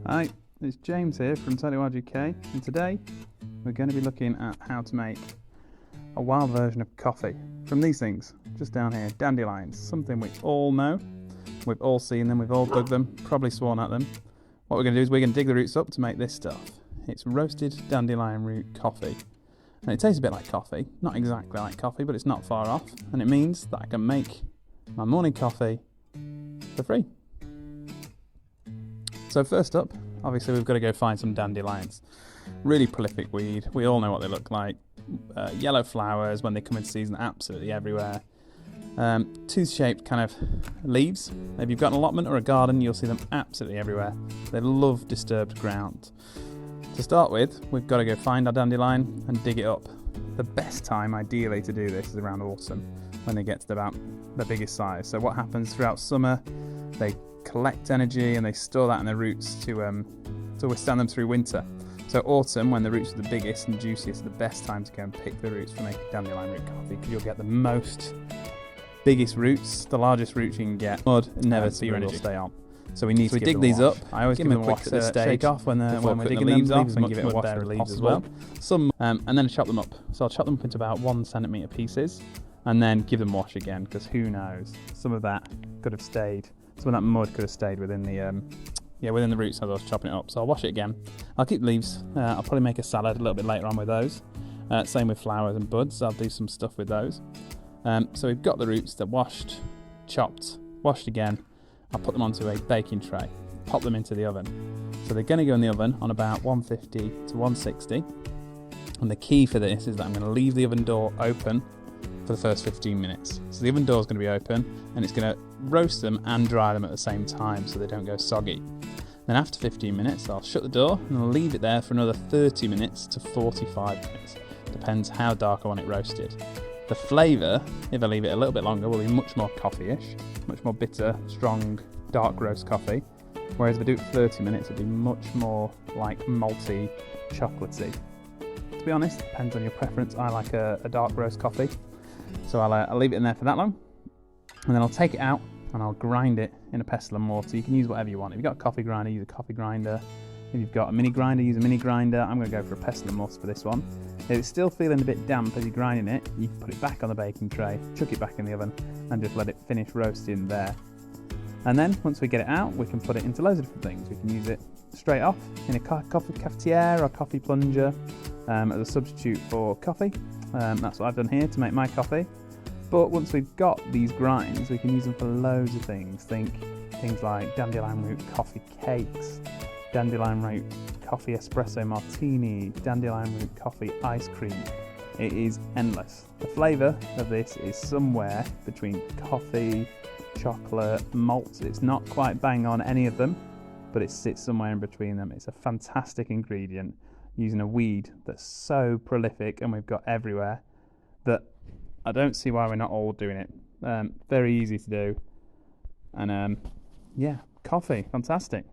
Hi, it's James here from Totally Wild UK, and today we're going to be looking at how to make a wild version of coffee from these things, just down here, dandelions, something we all know, we've all seen them, we've all dug them, probably sworn at them. What we're going to do is we're going to dig the roots up to make this stuff. It's roasted dandelion root coffee, and it tastes a bit like coffee, not exactly like coffee, but it's not far off, and it means that I can make my morning coffee for free. So first up, obviously we've got to go find some dandelions. Really prolific weed, we all know what they look like. Yellow flowers when they come into season, absolutely everywhere. Tooth-shaped kind of leaves. If you've got an allotment or a garden, you'll see them absolutely everywhere. They love disturbed ground. To start with, we've got to go find our dandelion and dig it up. The best time, ideally, to do this is around autumn, when they get to about the biggest size. So what happens throughout summer, they collect energy and they store that in their roots to withstand them through winter. So autumn, when the roots are the biggest and juiciest, is the best time to go and pick the roots for making dandelion root coffee, because you'll get the biggest roots, the largest roots you can get. Mud never so your energy will stay on. So we need to dig these up. I always give them a quick shake off when we're digging the leaves off, and give it a wash with leaves as well. And then chop them up. So I'll chop them up into about 1 centimetre pieces, and then give them a wash again, because who knows, some of that could have stayed. Some of that mud could have stayed within the roots as I was chopping it up. So I'll wash it again. I'll keep the leaves. I'll probably make a salad a little bit later on with those. Same with flowers and buds. I'll do some stuff with those. So we've got the roots. They're washed, chopped, washed again. I'll put them onto a baking tray. Pop them into the oven. So they're going to go in the oven on about 150 to 160. And the key for this is that I'm going to leave the oven door open for the first 15 minutes. So the oven door is going to be open, and it's going to roast them and dry them at the same time so they don't go soggy. Then after 15 minutes, I'll shut the door and I'll leave it there for another 30 minutes to 45 minutes. Depends how dark I want it roasted. The flavour, if I leave it a little bit longer, will be much more coffee-ish, much more bitter, strong, dark roast coffee. Whereas if I do it for 30 minutes, it'll be much more like malty, chocolatey. To be honest, it depends on your preference. I like a dark roast coffee. So I'll leave it in there for that long, and then I'll take it out and I'll grind it in a pestle and mortar. You can use whatever you want. If you've got a coffee grinder, use a coffee grinder. If you've got a mini grinder, use a mini grinder. I'm going to go for a pestle and mortar for this one. If it's still feeling a bit damp as you're grinding it, you can put it back on the baking tray, chuck it back in the oven, and just let it finish roasting there. And then once we get it out, we can put it into loads of different things. We can use it straight off in a coffee cafetiere or coffee plunger as a substitute for coffee. That's what I've done here to make my coffee. But once we've got these grinds, we can use them for loads of things. Think things like dandelion root coffee cakes, dandelion root coffee espresso martini, dandelion root coffee ice cream. It is endless. The flavour of this is somewhere between coffee, chocolate, malt. It's not quite bang on any of them, but it sits somewhere in between them. It's a fantastic ingredient, using a weed that's so prolific and we've got everywhere, that I don't see why we're not all doing it. Very easy to do, and yeah, coffee, fantastic.